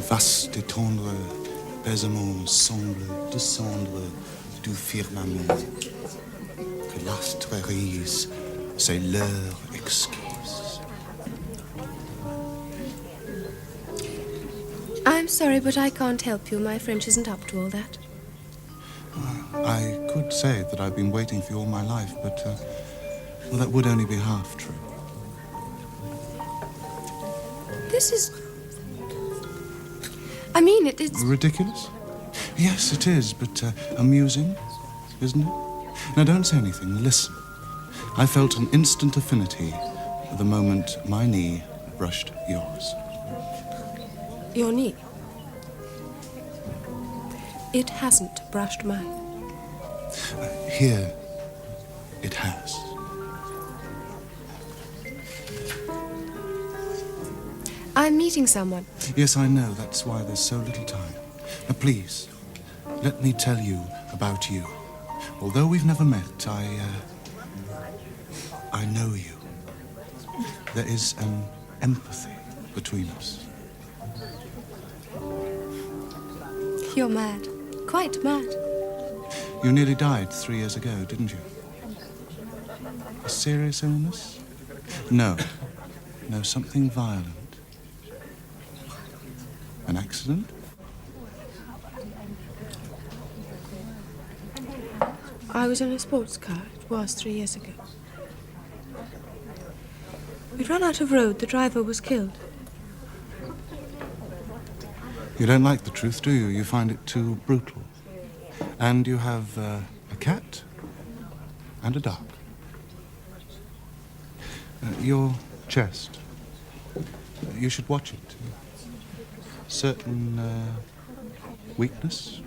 Vaste et tendre baisements semblent descendre du firmament. Que l'astre rise, c'est l'heure exquise. I'm sorry, but I can't help you. My French isn't up to all that. I could say that I've been waiting for you all my life, but, well, that would only be half true. This is... I mean, it's... Ridiculous? Yes, it is, but amusing, isn't it? Now, don't say anything. Listen. I felt an instant affinity the moment my knee brushed yours. Your knee? It hasn't brushed mine. Here, it has. I'm meeting someone. Yes, I know. That's why there's so little time. Now, please, let me tell you about you. Although we've never met, I know you. There is an empathy between us. You're mad. Quite mad. You nearly died 3 years ago, didn't you? A serious illness? No. No, something violent. An accident? I was in a sports car. It was 3 years ago. We ran out of road. The driver was killed. You don't like the truth, do you? You find it too brutal. And you have a cat and a dog. Your chest. You should watch it. Certain weakness.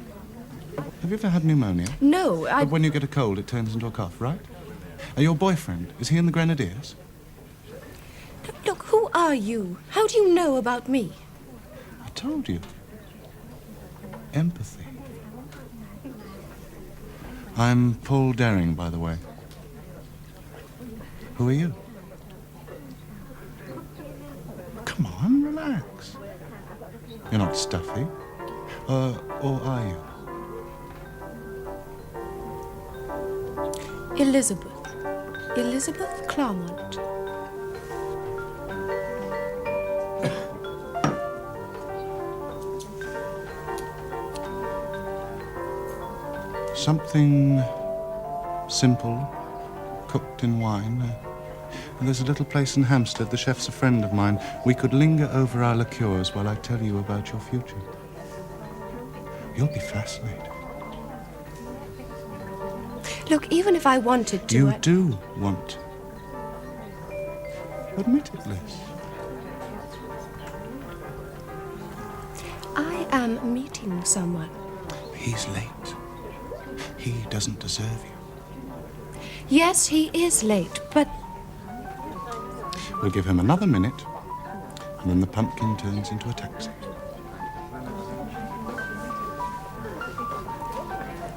Have you ever had pneumonia? No, I... When you get a cold, it turns into a cough, right? Your boyfriend, is he in the Grenadiers? Look, who are you? How do you know about me? I told you. Empathy. I'm Paul Daring, by the way. Who are you? Come on, relax. You're not stuffy. Or are you? Elizabeth. Elizabeth Claremont. Something simple, cooked in wine. And there's a little place in Hampstead. The chef's a friend of mine. We could linger over our liqueurs while I tell you about your future. You'll be fascinated. Look, even if I wanted to... You do want to. Admit it, Liz. I am meeting someone. He's late. He doesn't deserve you. Yes, he is late, but... We'll give him another minute, and then the pumpkin turns into a taxi.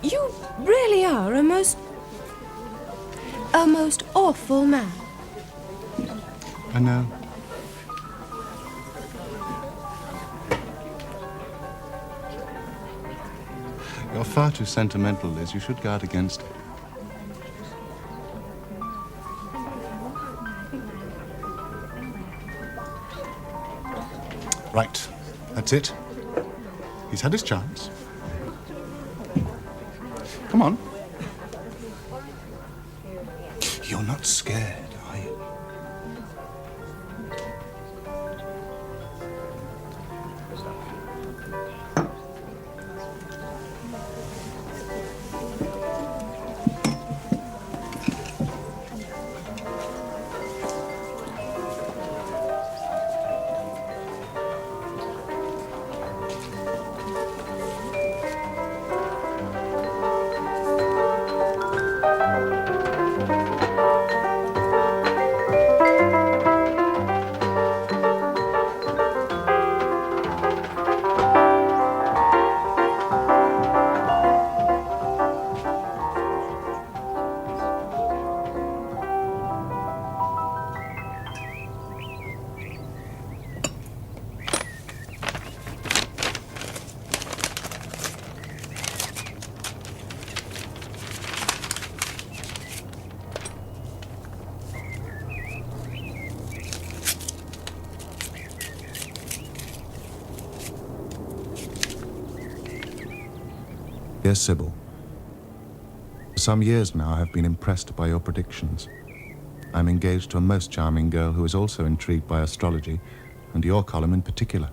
You really are a most awful man. I know. You're far too sentimental, Liz. You should guard against it. Right. That's it. He's had his chance. Come on. You're not scared, are you? Dear Sybil, for some years now I have been impressed by your predictions. I'm engaged to a most charming girl who is also intrigued by astrology, and your column in particular.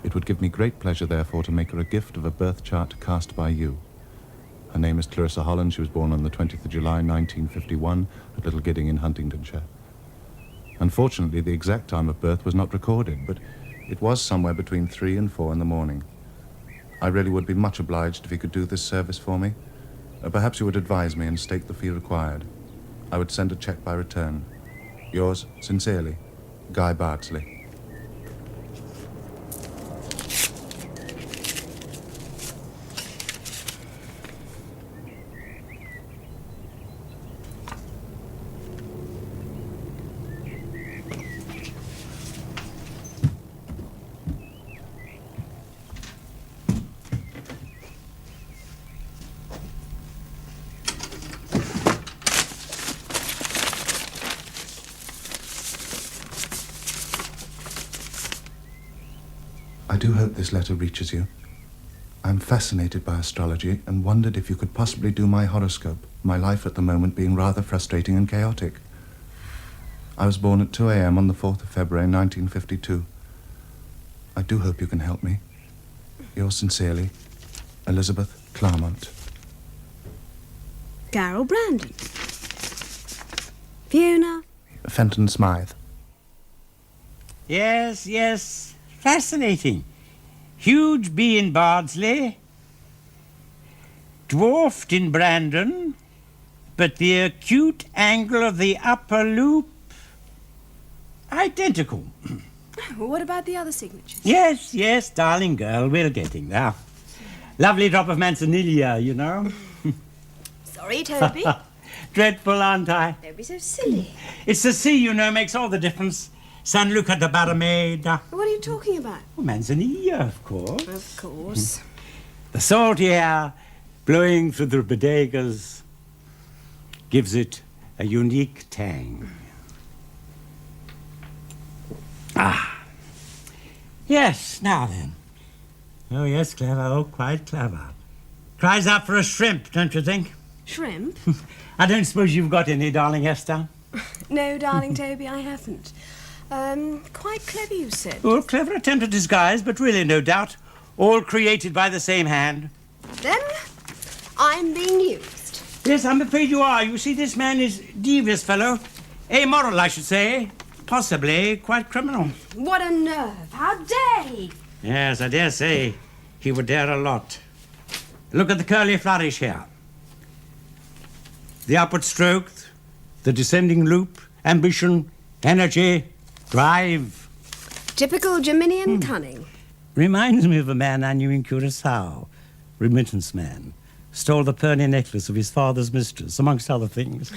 It would give me great pleasure, therefore, to make her a gift of a birth chart cast by you. Her name is Clarissa Holland. She was born on the 20th of July, 1951, at Little Gidding in Huntingdonshire. Unfortunately, the exact time of birth was not recorded, but it was somewhere between 3 and 4 in the morning. I really would be much obliged if you could do this service for me. Perhaps you would advise me and state the fee required. I would send a cheque by return. Yours sincerely, Guy Bardsley. I do hope this letter reaches you. I'm fascinated by astrology and wondered if you could possibly do my horoscope, my life at the moment being rather frustrating and chaotic. I was born at 2 a.m. on the 4th of February, 1952. I do hope you can help me. Yours sincerely, Elizabeth Claremont. Carol Brandon. Fiona. Fenton Smythe. Yes. Fascinating. Huge bee in Bardsley, dwarfed in Brandon, but the acute angle of the upper loop identical. What about the other signatures? Yes, darling girl, we're getting there. Lovely drop of manzanilla, you know. Sorry, Toby. Dreadful, aren't I? Don't be so silly. It's the sea, you know, makes all the difference. San Luca de Barrameda. What are you talking about? Oh, manzanilla, of course. Of course. The salty air blowing through the bodegas gives it a unique tang. Yes, now then. Oh, yes, clever, oh, quite clever. Cries out for a shrimp, don't you think? Shrimp? I don't suppose you've got any, darling Esther? No, darling Toby, I haven't. Quite clever, you said. Oh, clever attempt at disguise, but really, no doubt, all created by the same hand. Then I'm being used. Yes, I'm afraid you are. You see, this man is devious fellow. Amoral, I should say. Possibly quite criminal. What a nerve. How dare he? Yes, I dare say he would dare a lot. Look at the curly flourish here. The upward stroke, the descending loop, ambition, energy, drive. Typical Geminian cunning. Reminds me of a man I knew in Curacao. Remittance man. Stole the pearly necklace of his father's mistress, amongst other things.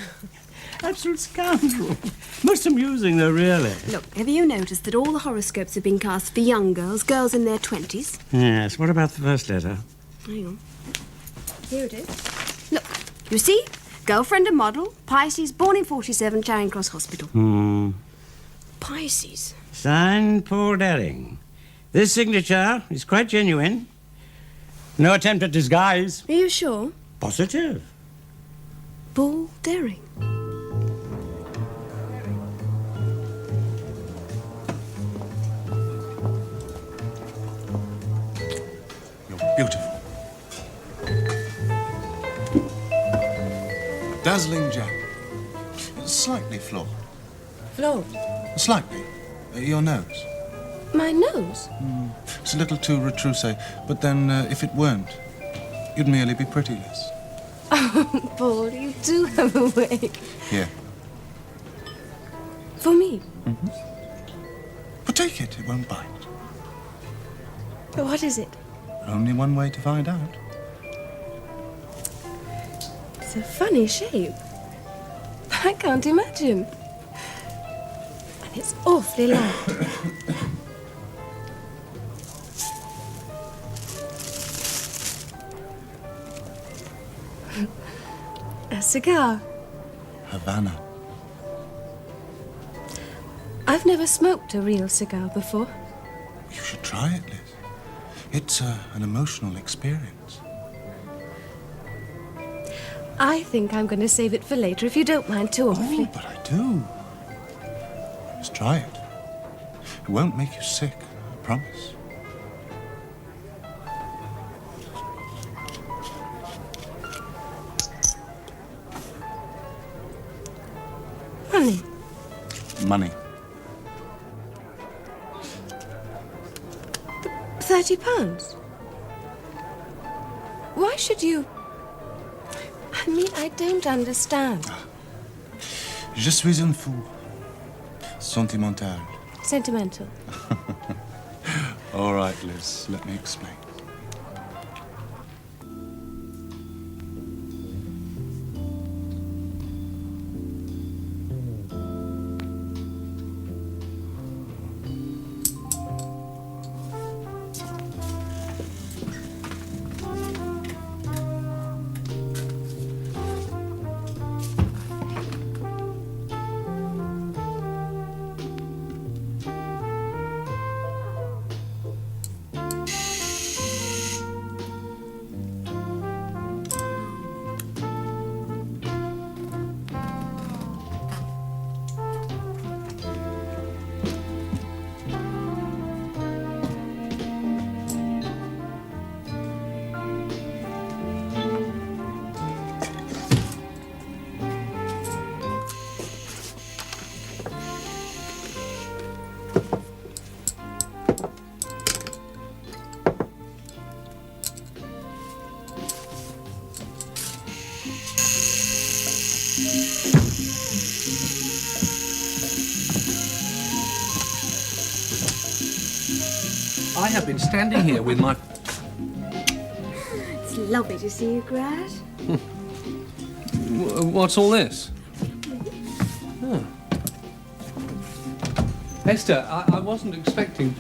Absolute scoundrel. Most amusing, though, really. Look, have you noticed that all the horoscopes have been cast for young girls, girls in their 20s? Yes, what about the first letter? Hang on. Here it is. Look, you see? Girlfriend and model, Pisces, born in 47, Charing Cross Hospital. Pisces. Signed Paul Daring. This signature is quite genuine. No attempt at disguise. Are you sure? Positive. Paul Daring. You're beautiful. Dazzling gem. Slightly flawed. Flo, Slightly. Your nose. my nose? It's a little too retroussé, but then if it weren't, you'd merely be pitiless. Oh, Paul, you do have a way. Here. For me? But take it won't bite. What is it? Only one way to find out. It's a funny shape. I can't imagine. And it's awfully light. A cigar. Havana. I've never smoked a real cigar before. You should try it, Liz. It's an emotional experience. I think I'm going to save it for later, if you don't mind too awfully. Oh, but I do. Just try it. It won't make you sick, I promise. Honey, Money. £30? Why should you... I mean, I don't understand. Je suis un fou. Sentimental. Sentimental. All right, Liz, let me explain. I have been standing here with my... It's lovely to see you, Grad. What's all this? Oh. Esther, I wasn't expecting...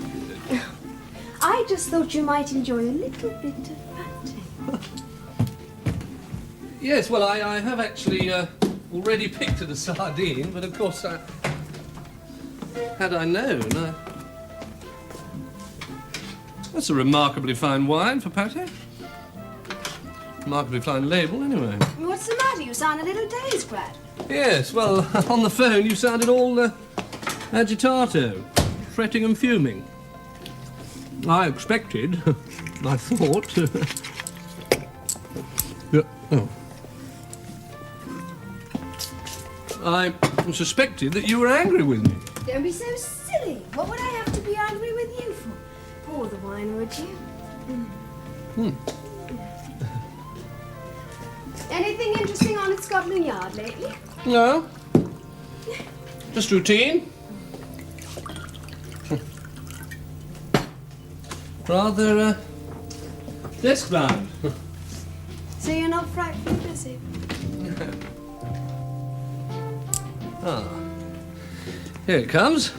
I just thought you might enjoy a little bit of batting. Yes, well, I have actually already picked at a sardine, but of course, had I known... That's a remarkably fine wine for pate. Remarkably fine label, anyway. What's the matter? You sound a little dazed, Grad. Yes, well, on the phone you sounded all agitato, fretting and fuming. I expected, I thought... Yeah, oh. I suspected that you were angry with me. Don't be so silly. What would I have to be angry with you for? Pour the wine, would you? Anything interesting on at Scotland Yard lately? No. Just routine. Rather, desk-bound. So you're not frightfully busy? Here it comes.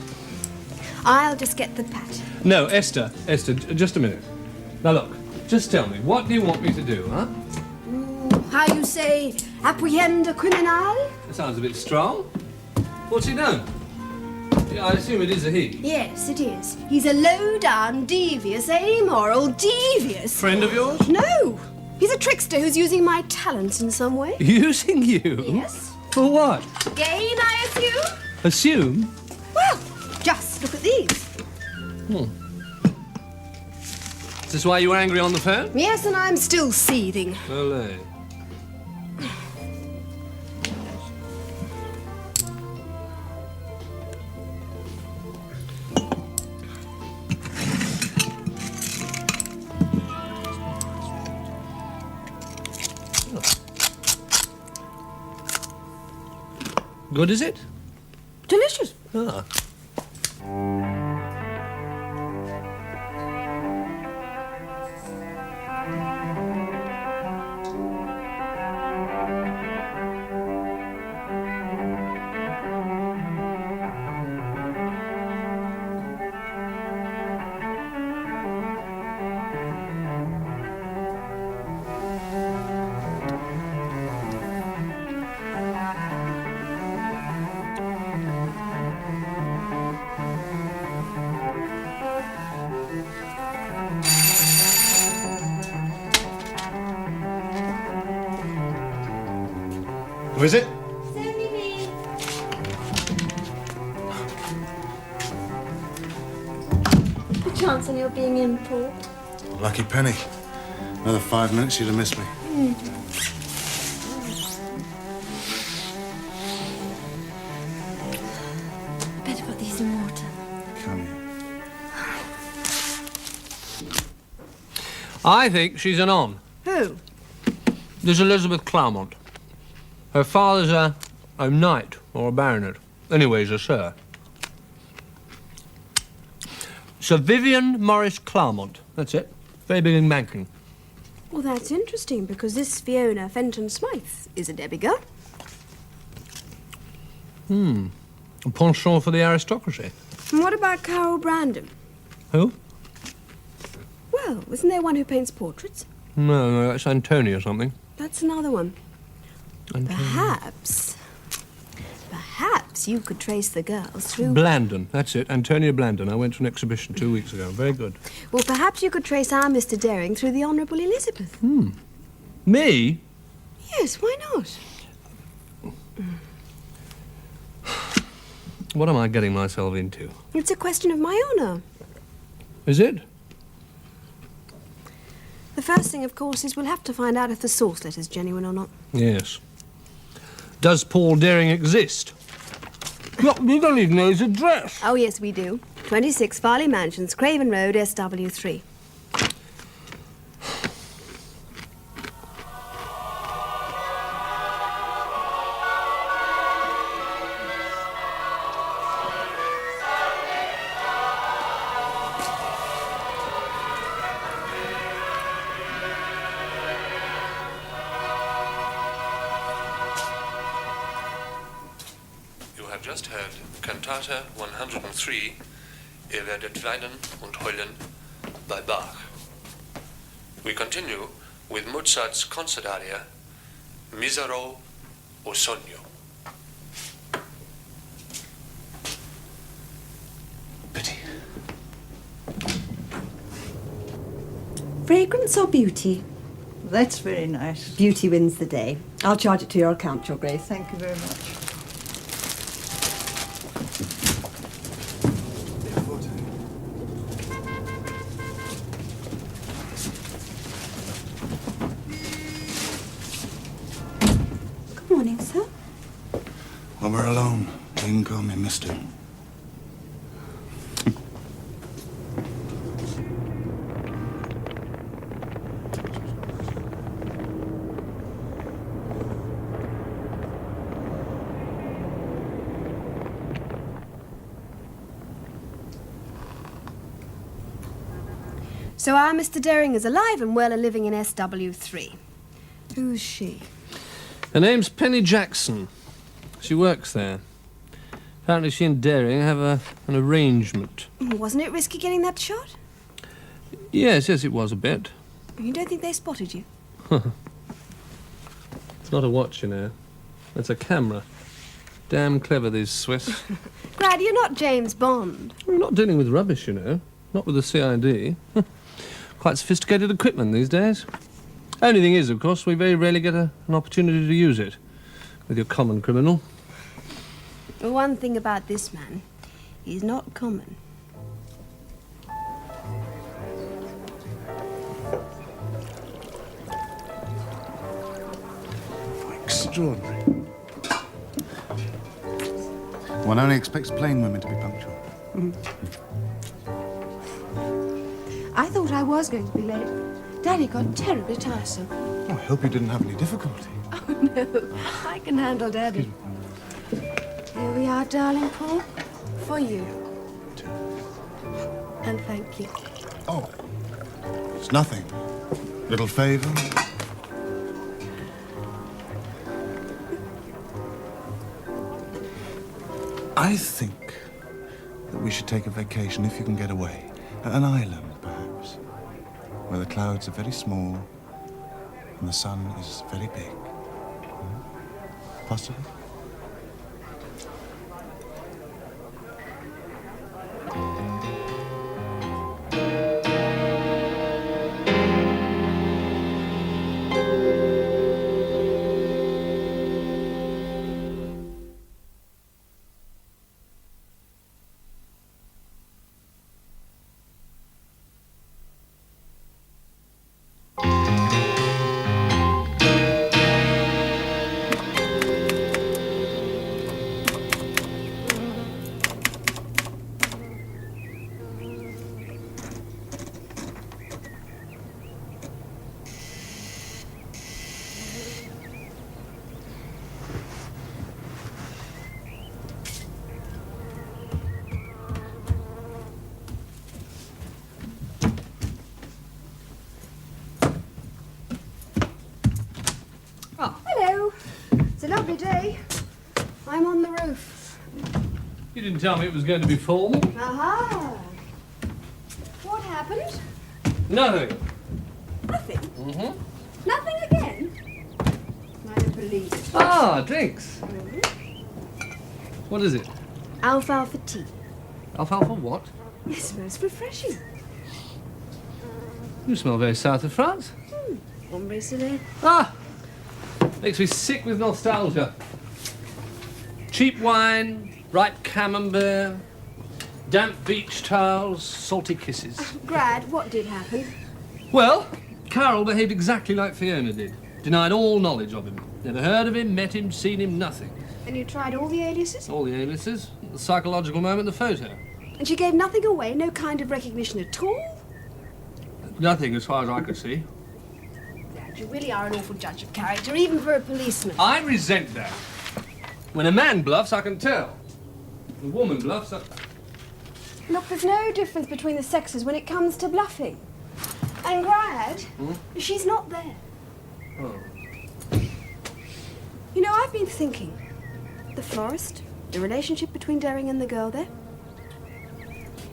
I'll just get the pat. No, Esther, just a minute. Now look, just tell me, what do you want me to do, huh? How you say, apprehend a criminal? That sounds a bit strong. What's he done? I assume it is a he. Yes, it is. He's a low-down, devious, amoral, devious... Friend of yours? No! He's a trickster who's using my talents in some way. Using you? Yes. For what? Gain, I assume? Assume? Well, just look at these. Is this why you were angry on the phone? Yes, and I'm still seething. Olé. Good, is it? Delicious. Ah. Who is it? It's only me. The chance on your being in, Paul. Lucky penny. Another 5 minutes, you'd have missed me. Better put these in water. Come here. I think she's an on. Who? There's Elizabeth Claremont. Her father's a knight or a baronet. Anyways, a sir. Sir Vivian Morris Claremont. That's it. Very big in banking. Well, that's interesting, because this Fiona Fenton Smythe is a Debbie girl. A penchant for the aristocracy. And what about Carol Brandon? Who? Well, isn't there one who paints portraits? No, that's Antonia or something. That's another one. Perhaps you could trace the girls through... Blandon, that's it. Antonia Blandon. I went to an exhibition 2 weeks ago. Very good. Well, perhaps you could trace our Mr. Daring through the Honourable Elizabeth. Me? Yes, why not? What am I getting myself into? It's a question of my honour. Is it? The first thing, of course, is we'll have to find out if the source letter's genuine or not. Yes. Does Paul Daring exist? Look, we don't even know his address. Oh, yes, we do. 26 Farley Mansions, Craven Road, SW3. You have just heard Cantata 103, Ihr werdet weinen und heulen, by Bach. We continue with Mozart's concert aria, Misero o Sogno. Pity. Fragrance or beauty? That's very nice. Beauty wins the day. I'll charge it to your account, Your Grace. Thank you very much. Good morning, sir. When we're alone, you can call me Mister. So our Mr. Daring is alive and well and living in SW3. Who's she? Her name's Penny Jackson. She works there. Apparently she and Daring have an arrangement. Wasn't it risky getting that shot? Yes, it was a bit. You don't think they spotted you? It's not a watch, you know. It's a camera. Damn clever, these Swiss. Glad you're not James Bond. We're not dealing with rubbish, you know. Not with the CID. Quite sophisticated equipment these days. Only thing is, of course, we very rarely get an opportunity to use it with your common criminal. Well, one thing about this man, he's not common. Extraordinary. One only expects plain women to be punctual. I thought I was going to be late. Daddy got terribly tiresome. Oh, I hope you didn't have any difficulty. Oh, no. I can handle Daddy. Here we are, darling Paul. For you. And thank you. Oh, it's nothing. Little favor. I think that we should take a vacation if you can get away. An island, perhaps, where the clouds are very small and the sun is very big. Possible? didn't tell me it was going to be formal. Aha! What happened? Nothing. Nothing. Mm-hmm. Nothing again? I don't believe it. Ah, drinks. What is it? Alfalfa tea. Alfalfa what? It's most refreshing. You smell very south of France. Ombre Soleil. Ah! Makes me sick with nostalgia. Cheap wine, ripe camembert, damp beach towels, salty kisses. Grad, what did happen? Well, Carol behaved exactly like Fiona did. Denied all knowledge of him. Never heard of him, met him, seen him, nothing. And you tried all the aliases? All the aliases, the psychological moment, the photo. And she gave nothing away, no kind of recognition at all? Nothing as far as I could see. Grad, you really are an awful judge of character, even for a policeman. I resent that. When a man bluffs, I can tell. When a woman bluffs, Look, there's no difference between the sexes when it comes to bluffing. And Grad, she's not there. Oh. You know, I've been thinking. The florist, the relationship between Daring and the girl there.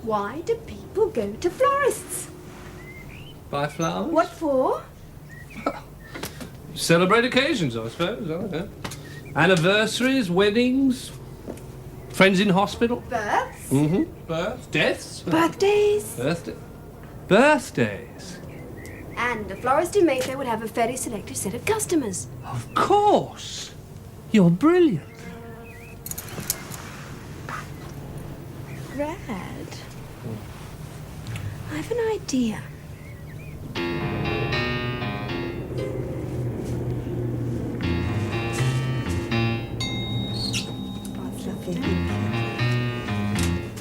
Why do people go to florists? Buy flowers? What for? Celebrate occasions, I suppose. I don't know. Anniversaries, weddings, friends in hospital. Births? Mm-hmm. Births, deaths. Birthdays? Birthdays. And a florist in Mayfair would have a very selected set of customers. Of course. You're brilliant. Grad, I have an idea. Oh, it's lovely.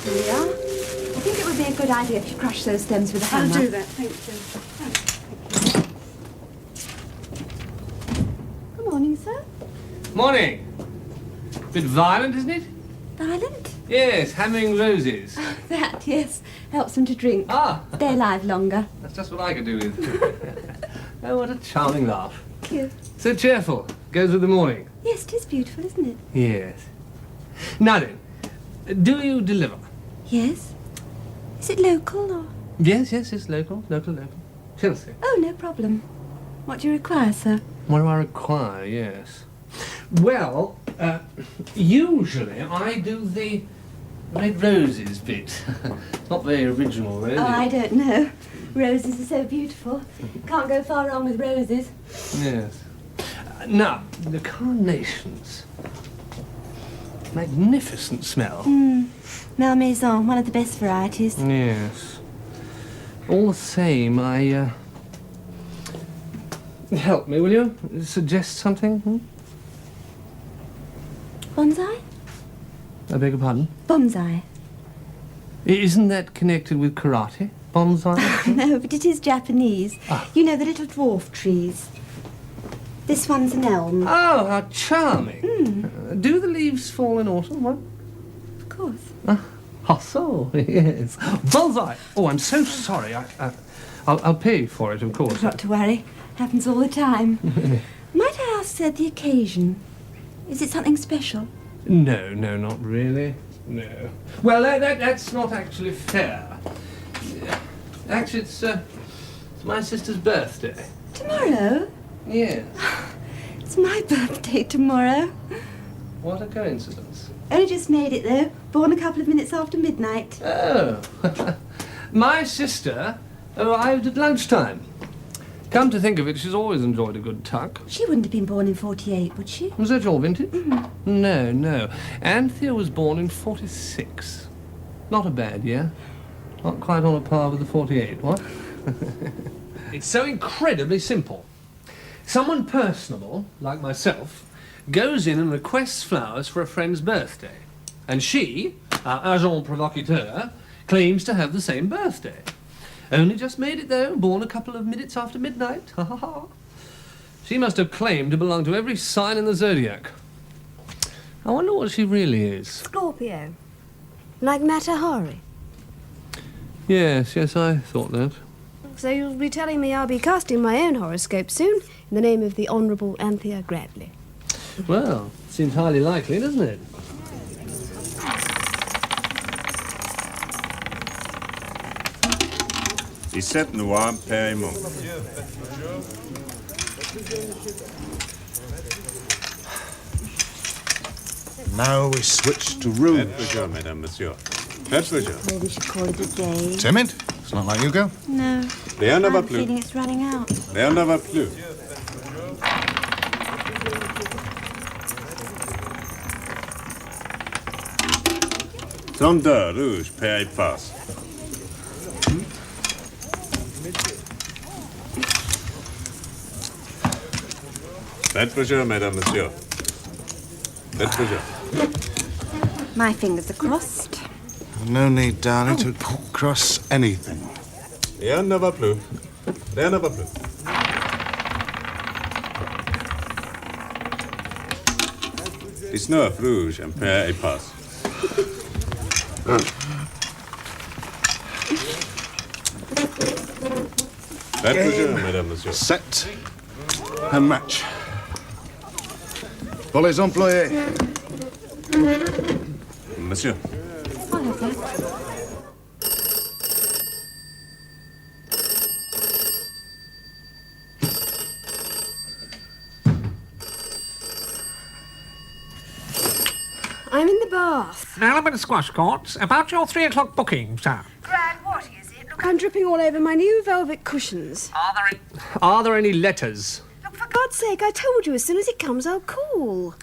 Here we are. I think it would be a good idea if you crush those stems with a hammer. I'll do that, thank you. Good morning, sir. Morning. Bit violent, isn't it? Violent? Yes, hammering roses. That, yes, helps them to drink. Ah, Stay alive longer. that's just what I could do with. Oh, what a charming laugh. Thank you. So cheerful. Goes with the morning. Yes, it is beautiful, isn't it? Yes. Now then, do you deliver? Yes. Is it local or...? Yes, it's local. Chelsea. Oh, no problem. What do you require, sir? What do I require? Yes. Well, usually I do the red roses bit. Not very original, really. Oh, I don't know. Roses are so beautiful. Can't go far wrong with roses. Yes. Now, the carnations. Magnificent smell. Malmaison, one of the best varieties. Yes. All the same, I, help me, will you? Suggest something? Bonsai? I beg your pardon? Bonsai. Isn't that connected with karate? Bonsai? No, but it is Japanese. You know, the little dwarf trees. This one's an elm. Oh, how charming. Do the leaves fall in autumn? What? Of course. Oh, so, yes. Bonsai. Oh, I'm so sorry. I'll pay for it, of course. Not to worry. Happens all the time. Might I ask, sir, the occasion? Is it something special? No, not really. No. Well, that's not actually fair. Actually, it's my sister's birthday. Tomorrow? Yes. It's my birthday tomorrow. What a coincidence. Only just made it, though. Born a couple of minutes after midnight. Oh. My sister arrived at lunchtime. Come to think of it, she's always enjoyed a good tuck. She wouldn't have been born in 48, would she? Was that your vintage? No. Anthea was born in 46. Not a bad year. Not quite on a par with the 48, what? It's so incredibly simple. Someone personable, like myself, goes in and requests flowers for a friend's birthday. And she, our agent provocateur, claims to have the same birthday. Only just made it, though, born a couple of minutes after midnight. Ha ha ha. She must have claimed to belong to every sign in the Zodiac. I wonder what she really is. Scorpio. Like Mata Hari. Yes, I thought that. So you'll be telling me I'll be casting my own horoscope soon in the name of the Honourable Anthea Gradley. Well, seems highly likely, doesn't it? 17 noir Périmont. Now we switch to rouge. Faites le jeu, mesdames, messieurs. Faites le jeu. Maybe we should call it a day. Timid? It's not like you, girl. No. Rien ne I va have a plus. feeling it's running out. Rien ne va plus. Trente-deux, rouge, pair et passe. Faites le jeu, mesdames, messieurs. Faites le jeu. My fingers are crossed. No need, darling, to cross anything. Rien ne va plus. Rien ne va plus. Dix-neuf, rouge, un pair et passe. Faites le jeu, mesdames, messieurs. Set and match. Pour les employés. Monsieur. I'll have that. I'm in the bath. Element squash courts. About your 3 o'clock booking, sir. Brad, what is it? Look, I'm dripping all over my new velvet cushions. Are there any letters? Look, for God's sake, I told you as soon as it comes, I'll call.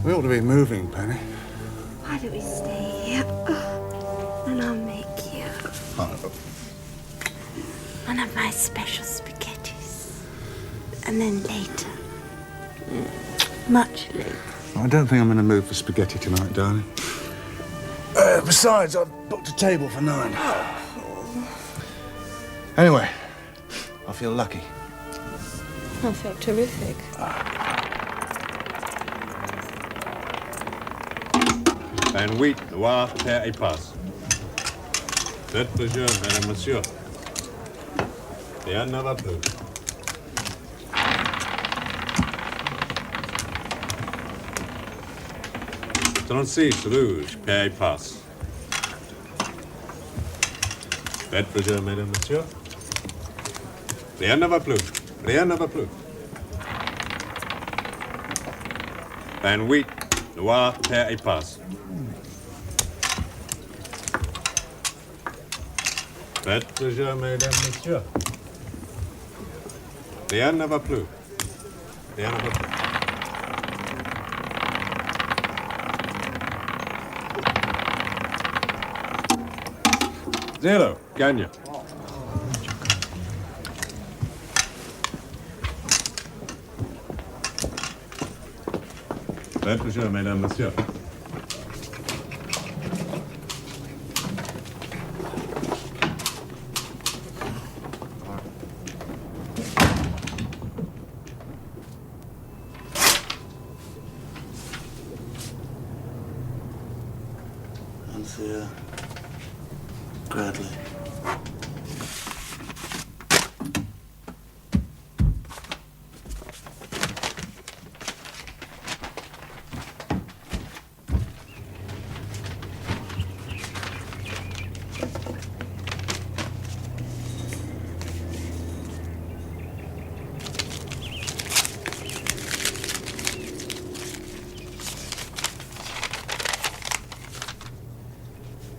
We ought to be moving, Penny. Why don't we stay here? And I'll make you one of my special spaghettis. And then later, much later. I don't think I'm in the mood for spaghetti tonight, darling. Besides, I've booked a table for 9. Anyway, I feel lucky. I felt terrific. Un huit, noir, pair et passe. Faites le jeu, mesdames, messieurs. Rien ne va plus. Trente-six, rouge, pair et passe. Faites le jeu, mesdames, messieurs. Rien ne va plus. Rien ne va plus. 28, noir, pair et passe. Faites le jeu, mesdames, messieurs. Rien ne va plus. Rien ne va plus. Zero, gagne. Faites le jeu, mesdames, messieurs. Anthea Bradley.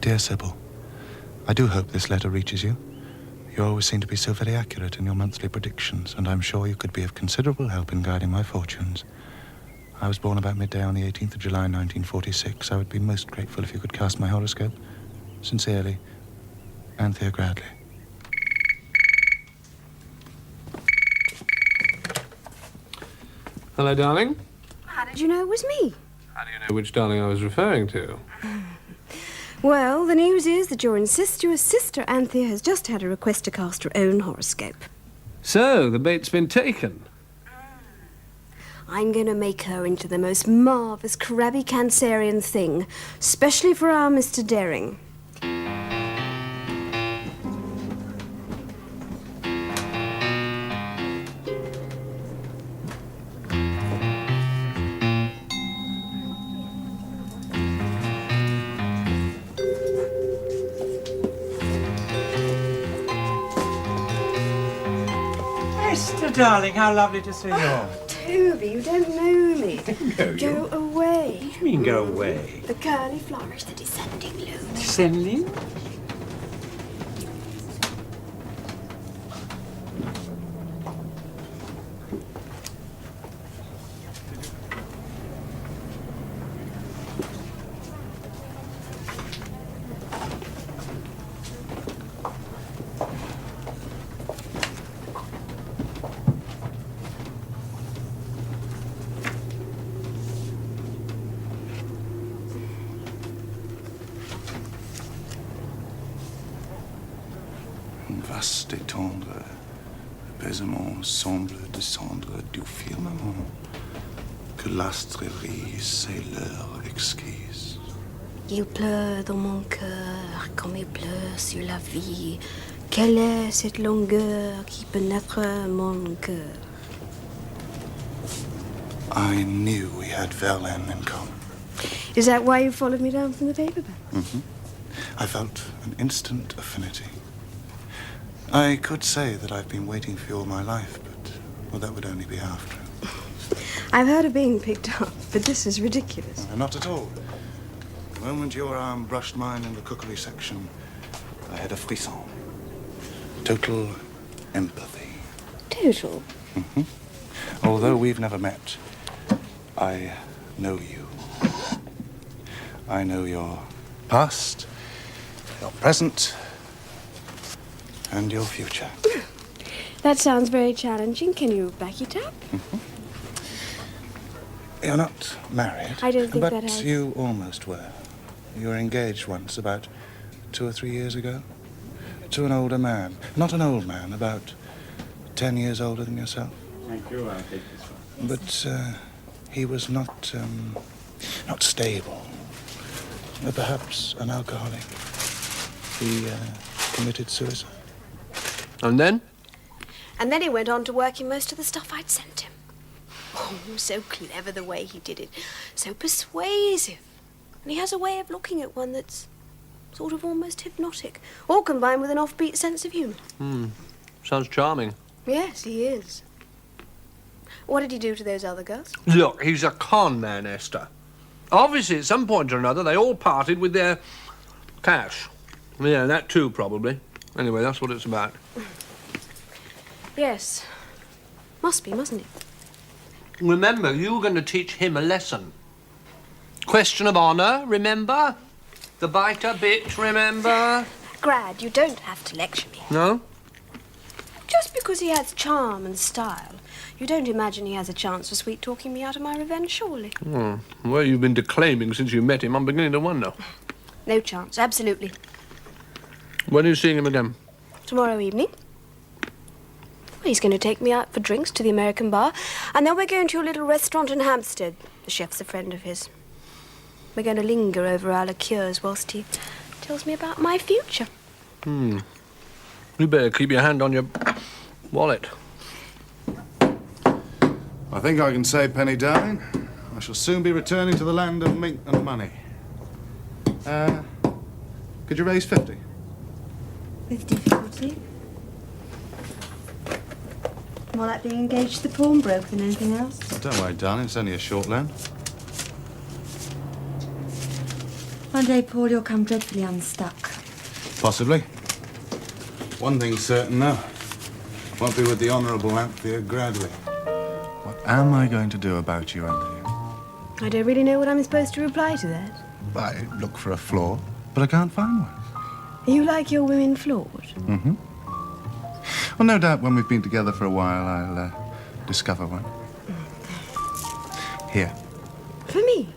Dear Sybil, I do hope this letter reaches you. You always seem to be so very accurate in your monthly predictions, and I'm sure you could be of considerable help in guiding my fortunes. I was born about midday on the 18th of July, 1946. I would be most grateful if you could cast my horoscope. Sincerely, Anthea Bradley. Hello, darling. How did you know it was me? How do you know which darling I was referring to? Well, the news is that your incestuous sister Anthea has just had a request to cast her own horoscope. So, the bait's been taken. I'm going to make her into the most marvellous crabby Cancerian thing, especially for our Mr. Daring. Esther, darling, how lovely to see you. Toby, you don't know me. Go away. What do you mean, go away? The curly flourish, the descending loom. Descending? Vaste et tendre, apaisement semble descendre du firmament, que l'astre rit ses leurs exquises. Il pleure dans mon cœur comme il pleure sur la vie. Quelle est cette longueur qui pénètre mon cœur? I knew we had Verlaine in common. Is that why you followed me down from the paperback? I felt an instant affinity. I could say that I've been waiting for you all my life, but, well, that would only be half true. I've heard of being picked up, but this is ridiculous. No, not at all. The moment your arm brushed mine in the cookery section, I had a frisson. Total empathy. Total? Although we've never met, I know you. I know your past, your present, and your future. That sounds very challenging. Can you back it up? You're not married. I don't think but that has... you almost were. You were engaged once, about 2 or 3 years ago, to an older man. Not an old man, about 10 years older than yourself. Thank you, I'll take this one. But he was not stable. Perhaps an alcoholic. He committed suicide. And then? And then he went on to work in most of the stuff I'd sent him. Oh, so clever the way he did it. So persuasive. And he has a way of looking at one that's sort of almost hypnotic. All combined with an offbeat sense of humour. Sounds charming. Yes, he is. What did he do to those other girls? Look, he's a con man, Esther. Obviously, at some point or another, they all parted with their cash. Yeah, that too, probably. Anyway, that's what it's about. Yes. Must be, mustn't it? Remember, you were going to teach him a lesson. Question of honour, remember? The biter bit, remember? Grad, you don't have to lecture me. No? Just because he has charm and style, you don't imagine he has a chance for sweet-talking me out of my revenge, surely? Well, you've been declaiming since you met him. I'm beginning to wonder. No chance, absolutely. When are you seeing him again? Tomorrow evening. Well, he's going to take me out for drinks to the American bar, and then we're going to a little restaurant in Hampstead. The chef's a friend of his. We're going to linger over our liqueurs whilst he tells me about my future. You better keep your hand on your wallet. I think I can say, Penny darling, I shall soon be returning to the land of mink and money. Could you raise 50? With difficulty. More like being engaged to the pawnbroker than anything else. Oh, don't worry, darling, it's only a short loan. One day, Paul, you'll come dreadfully unstuck. Possibly. One thing's certain now. Won't be with the Honourable Anthea Gradley. What am I going to do about you, Anthea? I don't really know what I'm supposed to reply to that. I look for a flaw, but I can't find one. You like your women flawed? Well, no doubt when we've been together for a while, I'll discover one. Here. For me?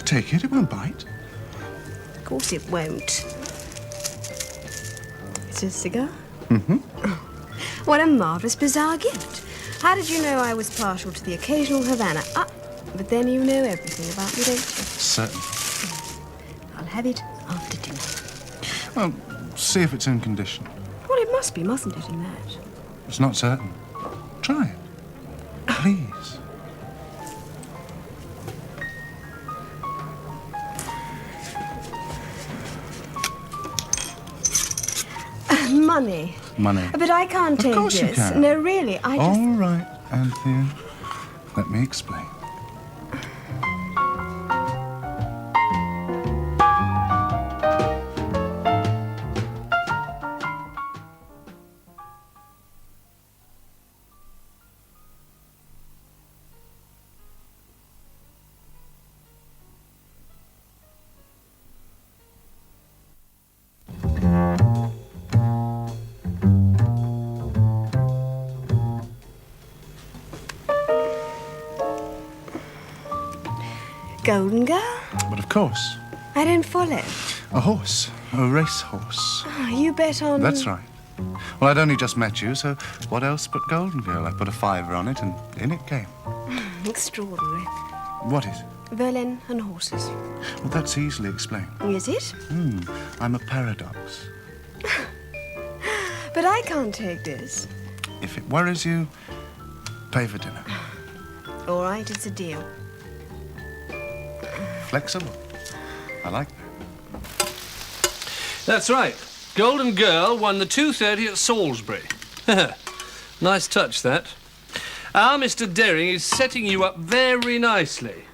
Take it, it won't bite. Of course it won't. It's a cigar? What a marvellous, bizarre gift. How did you know I was partial to the occasional Havana? Ah, but then you know everything about me, don't you? Certainly. I'll have it after dinner. Well, see if it's in condition. Well, it must be, mustn't it, in that? It's not certain. Try it. Please. Money. Money. But I can't take Of course this. you can. No, really, I just... All right, Anthea. Let me explain. Golden Girl? But of course, I don't follow. a horse, a racehorse. Oh, you bet on... That's right. Well, I'd only just met you, so what else but Golden Girl? I put a fiver on it, and in it came. Extraordinary. What is? Berlin and horses. Well, that's easily explained. Is it? I'm a paradox. But I can't take this. If it worries you, pay for dinner. All right, it's a deal. Flexible. I like that. That's right. Golden Girl won the 2:30 at Salisbury. Nice touch, that. Our Mr. Daring is setting you up very nicely.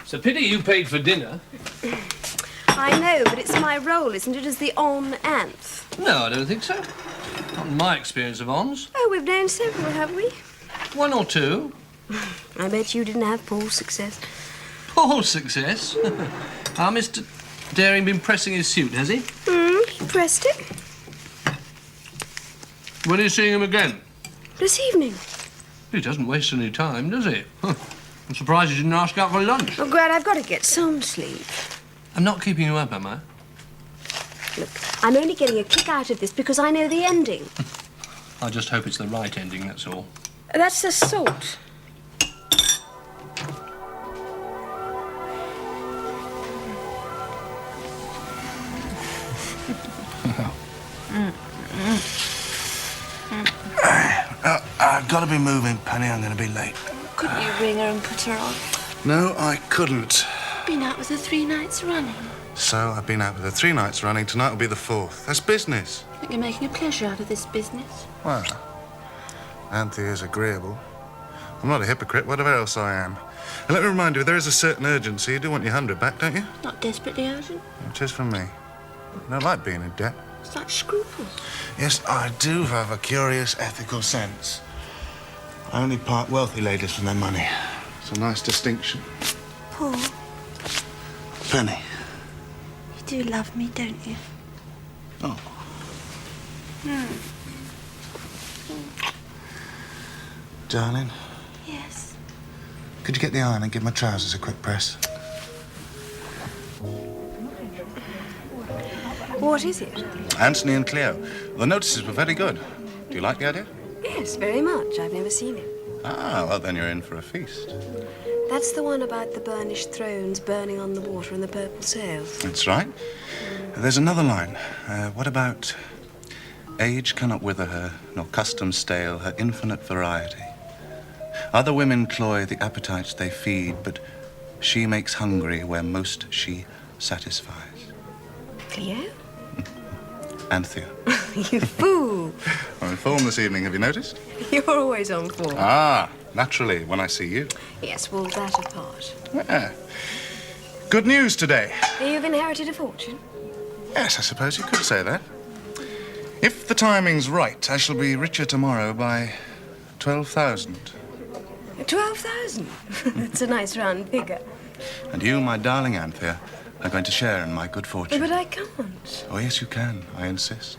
It's a pity you paid for dinner. I know, but it's my role, isn't it, as the on-anth? No, I don't think so. Not in my experience of ons. Oh, we've known several, have we? One or two. I bet you didn't have Paul's success. Paul's success. Our Mr. Daring been pressing his suit, has he? He pressed it. When are you seeing him again? This evening. He doesn't waste any time, does he? I'm surprised he didn't ask out for lunch. Oh, Grant, I've got to get some sleep. I'm not keeping you up, am I? Look, I'm only getting a kick out of this because I know the ending. I just hope it's the right ending, that's all. That's the salt. I've got to be moving, Penny. I'm going to be late. Couldn't you ring her and put her on? No, I couldn't. Been out with her 3 nights running. So I've been out with her 3 nights running. Tonight will be the 4th. That's business. I think you're making a pleasure out of this business. Well, Anthea's agreeable. I'm not a hypocrite, whatever else I am. And let me remind you, there is a certain urgency. You do want your 100 back, don't you? Not desperately urgent. It is from me. I don't like being in debt. It's like scruples. Yes, I do have a curious ethical sense. I only part wealthy ladies from their money. It's a nice distinction. Paul, Penny. you do love me, don't you? Oh. Darling, Yes. could you get the iron and give my trousers a quick press? What is it? Anthony and Cleo. The notices were very good. Do you like the idea? Yes, very much. I've never seen it. Ah, well, then you're in for a feast. That's the one about the burnished thrones burning on the water and the purple sails. That's right. There's another line. What about... Age cannot wither her, nor custom stale her infinite variety. Other women cloy the appetites they feed, but she makes hungry where most she satisfies. Cleo? Anthea. You fool. I'm in form this evening, have you noticed? You're always on form. Ah, naturally, when I see you. Yes, well, that apart. Yeah. Good news today. You've inherited a fortune. Yes, I suppose you could say that. If the timing's right, I shall be richer tomorrow by 12,000. 12,000? That's a nice round figure. And you, my darling Anthea, are going to share in my good fortune. But I can't. Oh, yes, you can. I insist.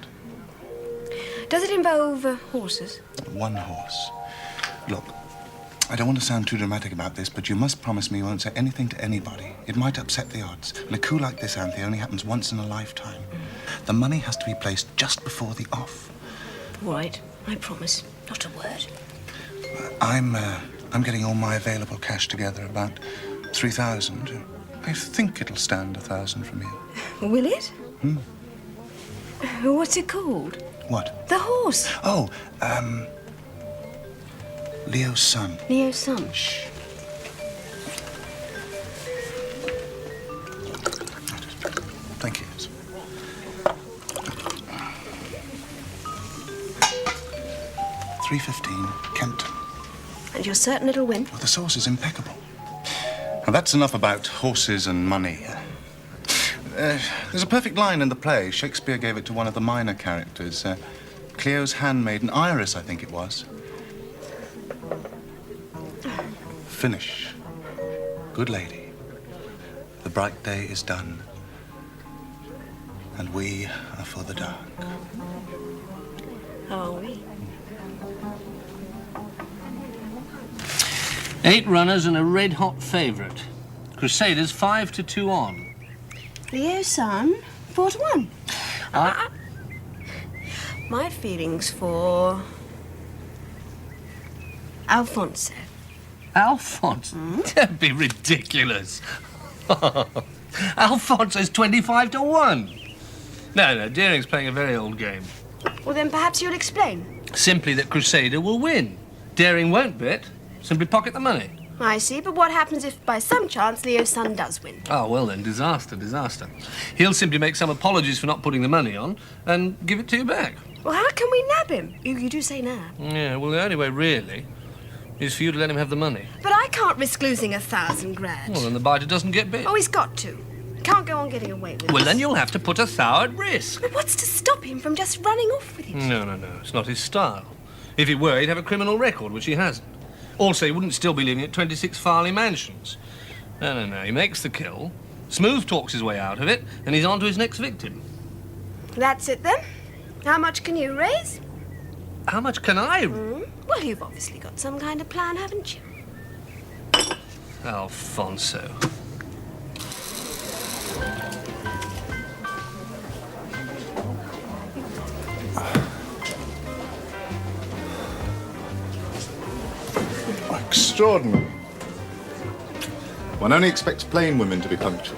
Does it involve horses? One horse. Look, I don't want to sound too dramatic about this, but you must promise me you won't say anything to anybody. It might upset the odds. And a coup like this, Anthea, only happens once in a lifetime. The money has to be placed just before the off. All right, I promise. Not a word. I'm getting all my available cash together, about 3,000. I think it'll stand 1,000 from you. Will it? What's it called? What? The horse. Oh, Leo's son. Leo's son. Shh. Thank you. 315 Kenton. And you're certain it'll win? Well, the source is impeccable. Now, that's enough about horses and money. There's a perfect line in the play. Shakespeare gave it to one of the minor characters. Cleo's handmaiden, Iris, I think it was. Finish. Good lady. The bright day is done. And we are for the dark. Are we? 8 runners and a red-hot favourite. Crusaders 5-2 on. Leo's son, 4-1. I- My feelings for Alfonso. Alphonse? Don't be ridiculous. Alphonse's 25-1. No, Deering's playing a very old game. Well, then perhaps you'll explain. Simply that Crusader will win. Deering won't bet. Simply pocket the money. I see, but what happens if by some chance Leo's son does win? Oh, well then, disaster. He'll simply make some apologies for not putting the money on and give it to you back. Well, how can we nab him? You do say nab. Yeah, well, the only way, really, is for you to let him have the money. But I can't risk losing 1,000 grand. Well, then the biter doesn't get bit. Oh, he's got to. Can't go on getting away with it. Well, then you'll have to put 1,000 at risk. But what's to stop him from just running off with it? No. It's not his style. If he were, he'd have a criminal record, which he hasn't. Also, he wouldn't still be living at 26 Farley Mansions. No. He makes the kill, smooth talks his way out of it, and he's on to his next victim. That's it, then. How much can you raise? How much can I... Well, you've obviously got some kind of plan, haven't you? Alfonso. Extraordinary. One only expects plain women to be punctual.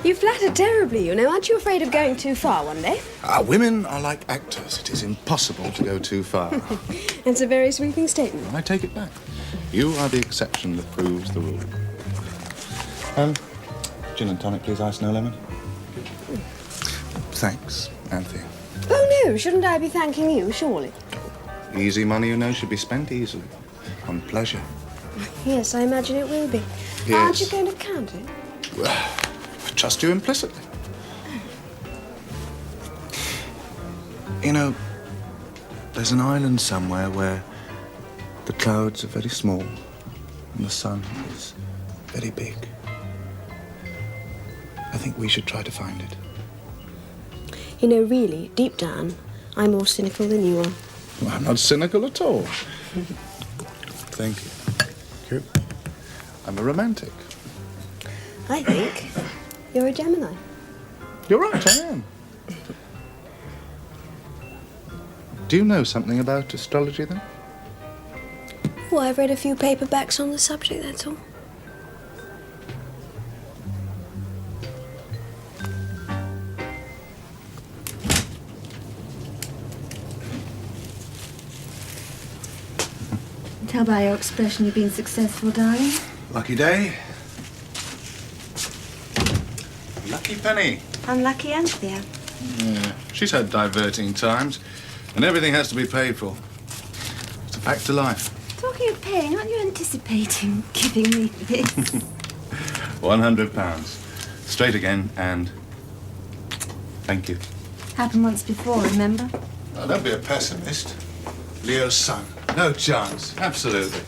You flatter terribly, you know. Aren't you afraid of going too far one day? Women are like actors. It is impossible to go too far. It's a very sweeping statement. I take it back. You are the exception that proves the rule. Gin and tonic, please. Ice, no lemon. Thanks, Anthea. Oh, no. Shouldn't I be thanking you, surely? Easy money, you know, should be spent easily. On pleasure. Yes, I imagine it will be. Yes. Aren't you going to count it? I trust you implicitly. You know, there's an island somewhere where the clouds are very small and the sun is very big. I think we should try to find it. You know, really, deep down, I'm more cynical than you are. Well, I'm not cynical at all. Thank you. I'm a romantic. I think you're a Gemini. You're right, I am. Do you know something about astrology, then? Oh, I've read a few paperbacks on the subject, that's all. Tell by your expression you've been successful, darling. Lucky day. Lucky penny. Unlucky Anthea. Yeah, she's had diverting times, and everything has to be paid for. It's a fact of life. Talking of paying, aren't you anticipating giving me this? £100. Straight again, and thank you. Happened once before, remember? Now, don't be a pessimist. Leo's son. No chance. Absolutely.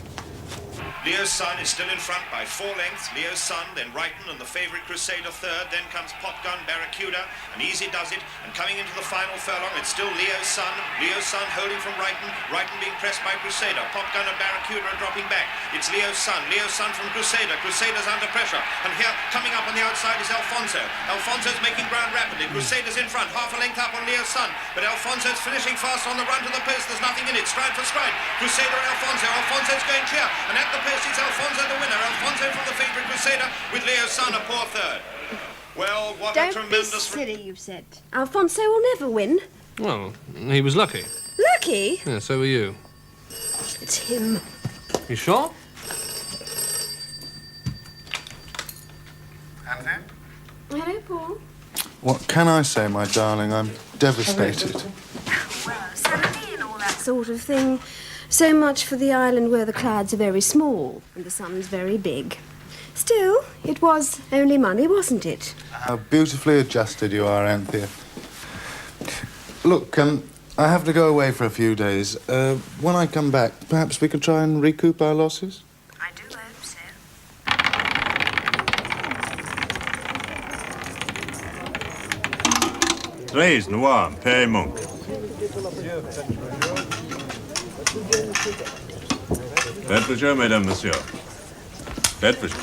Leo's Son is still in front by 4 lengths. Leo's Son, then Wrighton and the favourite Crusader third. Then comes Potgun, Barracuda, and Easy Does It. And coming into the final furlong, it's still Leo's Son. Leo's Son holding from Wrighton. Wrighton being pressed by Crusader. Potgun and Barracuda are dropping back. It's Leo's Son. Leo's Son from Crusader. Crusader's under pressure. And here, coming up on the outside is Alfonso. Alfonso's making ground rapidly. Crusader's in front, half a length up on Leo's Son. But Alfonso's finishing fast on the run to the post. There's nothing in it. Stride for stride. Crusader and Alfonso. Alfonso's going clear. And at the post, it's Alfonso the winner. Alfonso from the favourite Crusader with Leo's Son a poor third. Well, what a Don't be tremendous... silly, you've said. Alfonso will never win. Well, he was lucky. Lucky? Yeah, so were you. It's him. You sure? Hello, Paul. What can I say, my darling? I'm devastated. Well, Saturday and all that sort of thing. So much for the island where the clouds are very small and the sun's very big. Still, it was only money, wasn't it? How beautifully adjusted you are, Anthea. Look, I have to go away for a few days. When I come back, perhaps we could try and recoup our losses? I do hope so. Treize, Noir, Père Monk. Faites plaisir, mesdames, messieurs. Faites plaisir.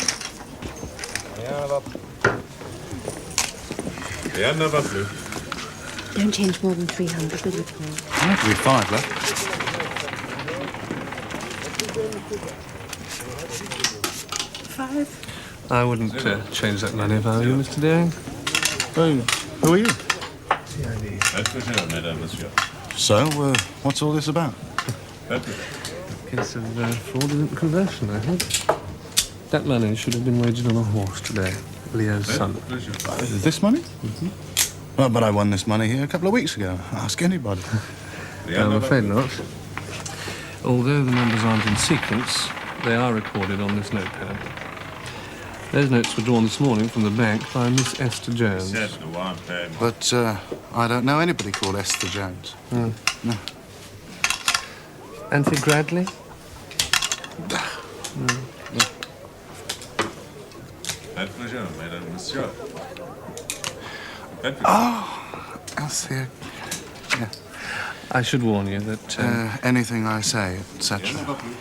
Rien ne va plus. Don't change more than 300, will you, Paul? I have to be 5 left. I wouldn't change that money if I were you, Mr. Deering. Who are you? Faites plaisir, mesdames, messieurs. So, what's all this about? Faites plaisir. Case of fraudulent conversion, I think. That money should have been wagered on a horse today. Leo's Son. Faites plaisir. This money? Mm-hmm. Well, but I won this money here a couple of weeks ago. Ask anybody. I'm afraid not. Although the numbers aren't in sequence, they are recorded on this notepad. Those notes were drawn this morning from the bank by Miss Esther Jones. Sept, Noir, Père Monk. But I don't know anybody called Esther Jones. No. Anthony Gradley? Faites plaisir, mesdames, messieurs. Faites plaisir. Oh, Althea. Yeah. I should warn you that... Anything I say, etc. Rien ne va plus.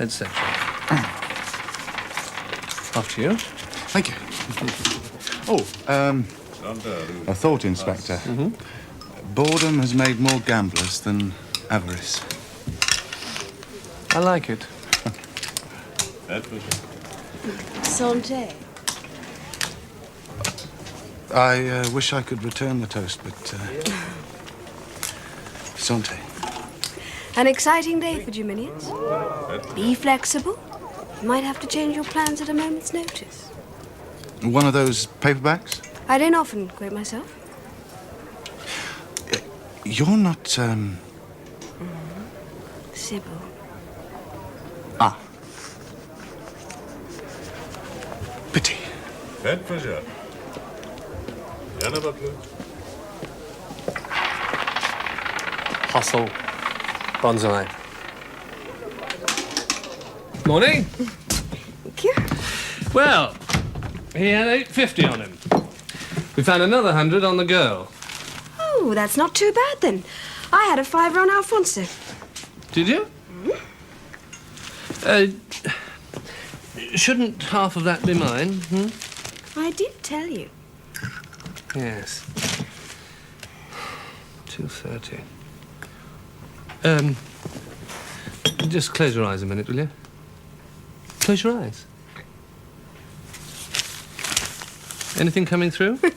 etc. After you. Thank you. A thought, Inspector. Boredom has made more gamblers than avarice. I like it. Faites plaisir. Santé. I wish I could return the toast, but... Santé. An exciting day for Geminians. Be flexible. You might have to change your plans at a moment's notice. One of those paperbacks? I don't often quote myself. You're not, Sybil. Ah. Pity. Faites plaisir. Rien ne va plus. Hustle. Bonsai. Morning. Thank you. Well, he had 850 on him. We found another 100 on the girl. Oh, that's not too bad then. I had a 5 on Alfonso. Did you? Shouldn't half of that be mine? I did tell you. Yes. 230. Just close your eyes a minute, will you? Close your eyes. Anything coming through? You